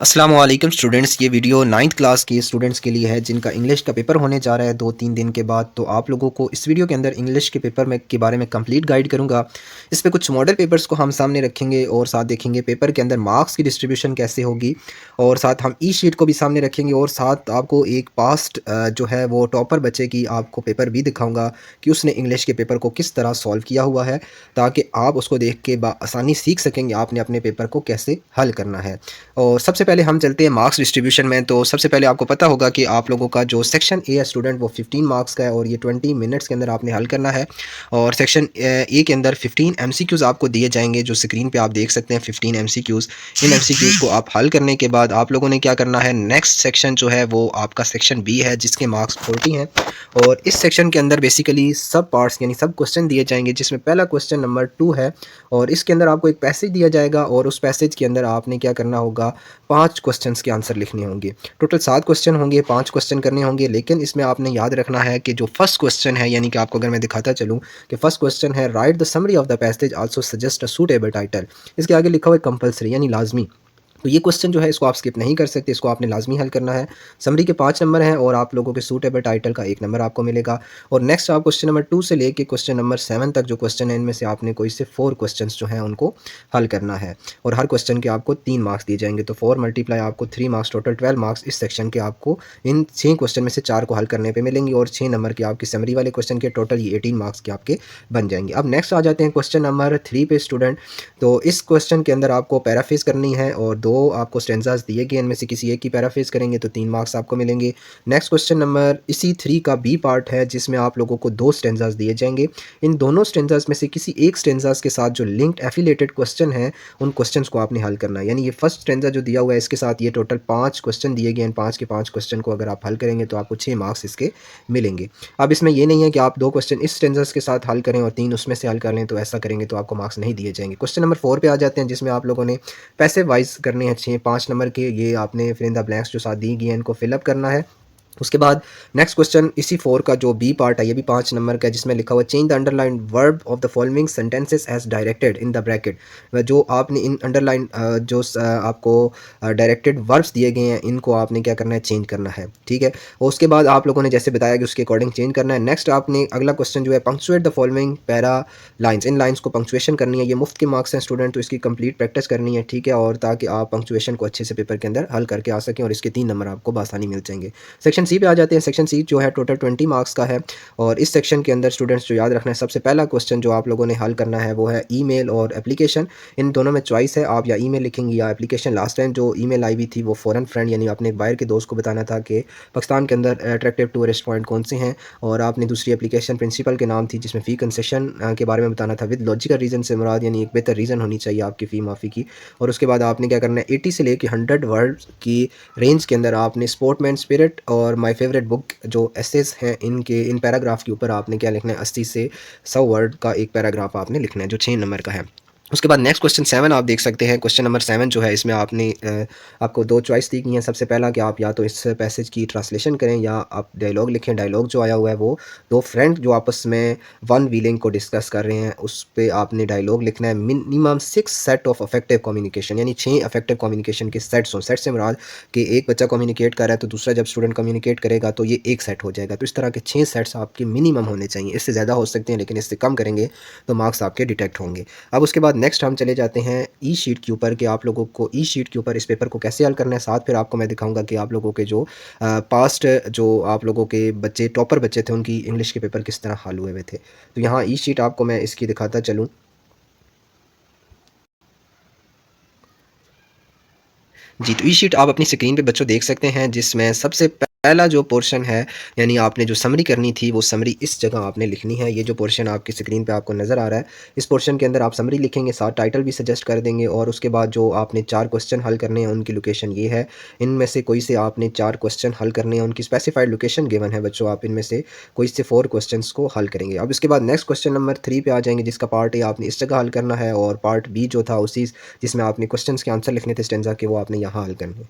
अस्सलाम वालेकुम स्टूडेंट्स। ये वीडियो 9th क्लास के स्टूडेंट्स के लिए है जिनका इंग्लिश का पेपर होने जा रहा है 2-3 दिन के बाद। तो आप लोगों को इस वीडियो के अंदर इंग्लिश के पेपर में के बारे में कंप्लीट गाइड करूंगा। इस पे कुछ मॉडल पेपर्स को हम सामने रखेंगे और साथ देखेंगे पेपर के अंदर मार्क्स की डिस्ट्रीब्यूशन कैसे होगी, और साथ हम ई शीट को भी सामने रखेंगे, और साथ आपको एक पास्ट जो है वो टॉपर बच्चे की आपको पेपर भी दिखाऊँगा कि उसने इंग्लिश के पेपर को किस तरह सॉल्व किया हुआ है, ताकि आप उसको देख के आसानी सीख सकेंगे आपने अपने पेपर को कैसे हल करना है। और सबसे पहले हम चलते हैं मार्क्स डिस्ट्रीब्यूशन में। तो सबसे पहले आपको पता होगा कि आप लोगों का जो सेक्शन ए है स्टूडेंट वो 15 मार्क्स का है और ये 20 मिनट्स के अंदर आपने हल करना है। और सेक्शन ए के अंदर 15 एमसीक्यूज़ आपको दिए जाएंगे, जो स्क्रीन पे आप देख सकते हैं 15 एमसीक्यूज़। इन एमसीक्यूज़ को आप हल करने के बाद आप लोगों ने क्या करना है, नेक्स्ट सेक्शन जो है वो आपका सेक्शन बी है जिसके मार्क्स 40 हैं। और इस सेक्शन के अंदर बेसिकली सब पार्ट्स यानी सब क्वेश्चन दिए जाएंगे, जिसमें पहला क्वेश्चन नंबर 2 है और इसके अंदर आपको एक पैसेज दिया जाएगा और उस पैसेज के अंदर आपने क्या करना होगा, 5 क्वेश्चंस के आंसर लिखने होंगे। टोटल 7 क्वेश्चन होंगे, 5 क्वेश्चन करने होंगे, लेकिन इसमें आपने याद रखना है कि जो फर्स्ट क्वेश्चन है, यानी कि आपको अगर मैं दिखाता चलूँ कि फर्स्ट क्वेश्चन है right the summary of the passage also suggest a suitable title. इसके आगे लिखा हुआ है कंपल्सरी यानी लाजमी। तो ये क्वेश्चन जो है इसको आप स्किप नहीं कर सकते, इसको आपने लाजमी हल करना है। समरी के 5 नंबर हैं और आप लोगों के सूटेबल टाइटल का 1 नंबर आपको मिलेगा। और नेक्स्ट आप क्वेश्चन नंबर 2 से लेके क्वेश्चन नंबर 7 तक जो क्वेश्चन है इनमें से आपने कोई से 4 क्वेश्चंस जो हैं उनको हल करना है और हर क्वेश्चन के आपको 3 मार्क्स दिए जाएंगे। तो 4 मल्टीप्लाई आपको 3 मार्क्स, टोटल 12 मार्क्स इस सेक्शन के आपको इन 6 क्वेश्चन में से 4 को हल करने पर मिलेंगे और 6 नंबर की आपकी समरी वाले क्वेश्चन के टोटल ये 18 मार्क्स के आपके बन जाएंगे। अब नेक्स्ट आ जाते हैं क्वेश्चन नंबर 3 पे स्टूडेंट। तो इस क्वेश्चन के अंदर आपको पैराफ्रेज करनी है और 2 आपको स्टेंजास दिए गए, इनमें से किसी एक की पैराफ्रेज करेंगे तो 3 मार्क्स आपको मिलेंगे। नेक्स्ट क्वेश्चन नंबर इसी 3 का बी पार्ट है जिसमें आप लोगों को 2 स्टेंजास दिए जाएंगे। इन दोनों स्टेंजास में से किसी एक स्टेंजास के साथ जो लिंक्ड एफिलेटेड क्वेश्चन है उन क्वेश्चंस को आपने हल करना है। यानी ये फर्स्ट स्टेंजा जो दिया हुआ है इसके साथ ये टोटल 5 क्वेश्चन दिए गए हैं, 5 के 5 क्वेश्चन को अगर आप हल करेंगे तो आपको 6 मार्क्स इसके मिलेंगे। अब इसमें ये नहीं है कि आप 2 क्वेश्चन इस स्टेंजास के साथ हल करें और 3 उसमें से हल कर लें, तो ऐसा करेंगे तो आपको मार्क्स नहीं दिए जाएंगे। क्वेश्चन नंबर 4 पे आ जाते हैं जिसमें आप लोगों ने पैसे वाइज करने हैं 6-5 नंबर के। ये आपने फिल इन द ब्लैंक्स जो साथ दी गई हैं इनको फिलअप करना है। उसके बाद नेक्स्ट क्वेश्चन इसी 4 का जो बी पार्ट है ये भी 5 नंबर का है, जिसमें लिखा हुआ change the underline verb of the following sentences as directed in the bracket. जो आपने इन अंडरलाइन आपको डायरेक्टेड वर्ब्स दिए गए हैं इनको आपने क्या करना है, चेंज करना है। ठीक है, और उसके बाद आप लोगों ने जैसे बताया कि उसके अकॉर्डिंग चेंज करना है। नेक्स्ट आपने अगला क्वेश्चन जो है punctuate the following para lines, in lines को पंक्चुएशन करनी है। ये मुफ्त के मार्क्स हैं स्टूडेंट, तो इसकी कंप्लीट प्रैक्टिस करनी है। ठीक है, और ताकि आप पंक्चुएशन को अच्छे से पेपर के अंदर हल करके आ सकें और इसके 3 नंबर आपको बआसानी मिल जाएंगे। सेक्शन सी पे आ जाते हैं। सेक्शन सी जो है टोटल 20 मार्क्स का है और इस सेक्शन के अंदर स्टूडेंट्स जो याद रखना है, सबसे पहला क्वेश्चन जो आप लोगों ने हल करना है वो है ईमेल और एप्लीकेशन। इन दोनों में चॉइस है, आप या ईमेल लिखेंगे या एप्लीकेशन। लास्ट टाइम जो ईमेल आई हुई थी वो फॉरेन फ्रेंड यानी आपने एक बाहर के दोस्त को बताना था कि पाकिस्तान के अंदर अट्रैक्टिव टूरिस्ट पॉइंट कौन से हैं, और आपने दूसरी एप्लीकेशन प्रिंसिपल के नाम थी जिसमें फ़ी कंसेशन के बारे में बताना था विद लॉजिकल रीज़न से मुराद, यानी एक बेहतर रीज़न होनी चाहिए आपकी फ़ी माफ़ी की। और उसके बाद आपने क्या करना है, 80 से लेकर 100 वर्ड की रेंज के अंदर आपने स्पोर्टमैन स्पिरिट और माय फेवरेट बुक जो एसेस हैं इनके इन पैराग्राफ के ऊपर आपने क्या लिखना है, 80 से 100 वर्ड का एक पैराग्राफ आपने लिखना है जो 6 नंबर का है। उसके बाद नेक्स्ट क्वेश्चन 7 आप देख सकते हैं। क्वेश्चन नंबर 7 जो है इसमें आपने आपको 2 चॉइस दी गई हैं। सबसे पहला कि आप या तो इस पैसेज की ट्रांसलेशन करें या आप डायलॉग लिखें। डायलॉग जो आया हुआ है वो 2 फ्रेंड जो आपस में वन व्हीलिंग को डिस्कस कर रहे हैं उस पे आपने डायलॉग लिखना है। Minimum 6 set of effective communication, यानी 6 इफेक्टिव कम्युनिकेशन के सेट्स हों। सेट से मुराद कि एक बच्चा कम्युनिकेट कर रहा है तो दूसरा जब स्टूडेंट कम्युनिकेट करेगा तो ये एक सेट हो जाएगा। तो इस तरह के 6 सेट्स आपके मिनिमम होने चाहिए। इससे ज़्यादा हो सकते हैं लेकिन इससे कम करेंगे तो मार्क्स आपके डिटेक्ट होंगे। अब उसके बाद नेक्स्ट हम चले जाते हैं ई शीट के ऊपर कि आप लोगों को ई शीट के ऊपर इस पेपर को कैसे हल करना है। साथ फिर आपको मैं दिखाऊंगा कि आप लोगों के जो पास्ट जो आप लोगों के बच्चे टॉपर बच्चे थे उनकी इंग्लिश के पेपर किस तरह हल हुए हुए थे। तो यहाँ ई शीट आपको मैं इसकी दिखाता चलूँ। जी, तो ई शीट आप अपनी स्क्रीन पे बच्चों देख सकते हैं जिसमें सबसे पहला जो पोर्शन है, यानी आपने जो समरी करनी थी वो समरी इस जगह आपने लिखनी है। ये जो पोर्शन आपकी स्क्रीन पे आपको नज़र आ रहा है, इस पोर्शन के अंदर आप समरी लिखेंगे, साथ टाइटल भी सजेस्ट कर देंगे और उसके बाद जो आपने 4 क्वेश्चन हल करने हैं उनकी लोकेशन ये है। इनमें से कोई से आपने 4 क्वेश्चन हल करने हैं, उनकी स्पेसिफाइड लोकेशन गिवन है बच्चों, आप इनमें से कोई से 4 क्वेश्चंस को हल करेंगे। अब इसके बाद नेक्स्ट क्वेश्चन नंबर 3 पे आ जाएंगे जिसका पार्ट ए आपने इस जगह हल करना है और पार्ट बी जो था उसी जिसमें आपने क्वेश्चंस के आंसर लिखने थे स्टेंजा के, वो आपने यहाँ हल करने हैं।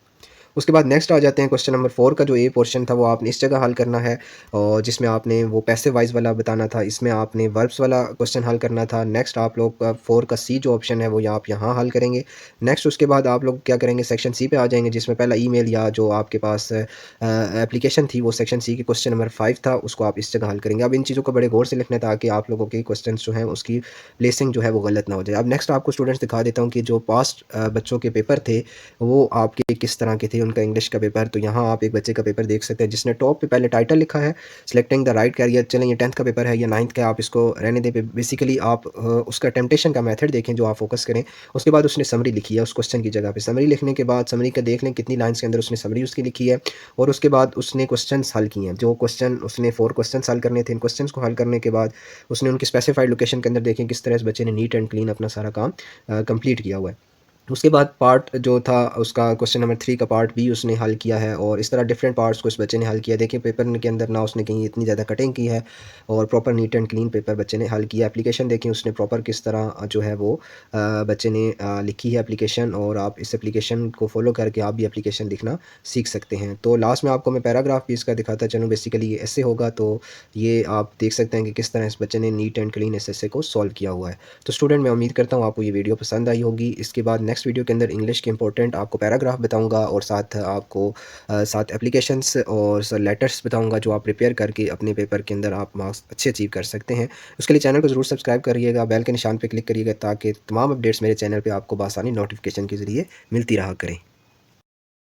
उसके बाद नेक्स्ट आ जाते हैं क्वेश्चन नंबर 4 का जो ए पोर्शन था वो आपने इस जगह हल करना है, और जिसमें आपने वो पैसिव वॉइस वाला बताना था, इसमें आपने वर्ब्स वाला क्वेश्चन हल करना था। नेक्स्ट आप लोग 4 का सी जो ऑप्शन है वो आप यहाँ हल करेंगे। नेक्स्ट उसके बाद आप लोग क्या करेंगे, सेक्शन सी पे आ जाएंगे, जिसमें पहला ईमेल या जो आपके पास एप्लीकेशन थी वो सेक्शन सी के क्वेश्चन नंबर 5 था, उसको आप इस जगह हल करेंगे। अब इन चीज़ों को बड़े गौर से लिखना है ताकि आप लोगों के क्वेश्चन जो हैं उसकी प्लेसिंग जो है वो गलत ना हो जाए। अब नेक्स्ट आपको स्टूडेंट्स दिखा देता हूँ कि जो पास्ट बच्चों के पेपर थे वो आपके किस तरह के थे, उनका इंग्लिश का पेपर। तो यहाँ आप एक बच्चे का पेपर देख सकते हैं जिसने टॉप पे पहले टाइटल लिखा है, सिलेक्टिंग द राइट कैरियर। चलें ये 10th का पेपर है या 9th का, आप इसको रहने दें। बेसिकली आप उसका टेम्पटेशन का मेथड देखें जो आप फोकस करें। उसके बाद उसने समरी लिखी है उस क्वेश्चन की जगह पे। समरी लिखने के बाद समरी का देख लें कितनी लाइन्स के अंदर उसने समरी उसकी लिखी है, और उसके बाद उसने क्वेश्चन हल किए हैं। जो क्वेश्चन उसने 4 क्वेश्चन हल करने थे, इन क्वेश्चन को हल करने के बाद उसने उनकी स्पेसिफाइड लोकेशन के अंदर देखें किस तरह इस बच्चे ने नीट एंड क्लीन अपना सारा काम कंप्लीट किया हुआ है। उसके बाद पार्ट जो था उसका क्वेश्चन नंबर 3 का पार्ट बी उसने हल किया है, और इस तरह डिफरेंट पार्ट्स को इस बच्चे ने हल किया। देखिए पेपर के अंदर ना उसने कहीं इतनी ज़्यादा कटिंग की है, और proper neat and clean paper बच्चे ने हल किया। एप्लीकेशन देखें उसने प्रॉपर किस तरह जो है वो बच्चे ने लिखी है एप्लीकेशन, और आप इस एप्लीकेशन को फॉलो करके आप भी एप्लीकेशन लिखना सीख सकते हैं। तो लास्ट में आपको मैं पैराग्राफ भी इसका दिखाता चलूँ। बेसिकली ये ऐसे होगा, तो ये आप देख सकते हैं कि किस तरह इस बच्चे ने नीट एंड क्लीन इस ऐसे को सॉल्व किया हुआ है। तो स्टूडेंट मैं उम्मीद करता हूँ आपको ये वीडियो पसंद आई होगी। इसके बाद नेक्स्ट वीडियो के अंदर इंग्लिश के इंपॉर्टेंट आपको पैराग्राफ बताऊंगा, और साथ आपको साथ एप्लीकेशंस और लेटर्स बताऊंगा जो आप प्रिपेयर करके अपने पेपर के अंदर आप मार्क्स अच्छे अचीव कर सकते हैं। उसके लिए चैनल को ज़रूर सब्सक्राइब करिएगा, बेल के निशान पर क्लिक करिएगा ताकि तमाम अपडेट्स मेरे चैनल पर आपको बआसानी नोटिफिकेशन के ज़रिए मिलती रहा करें।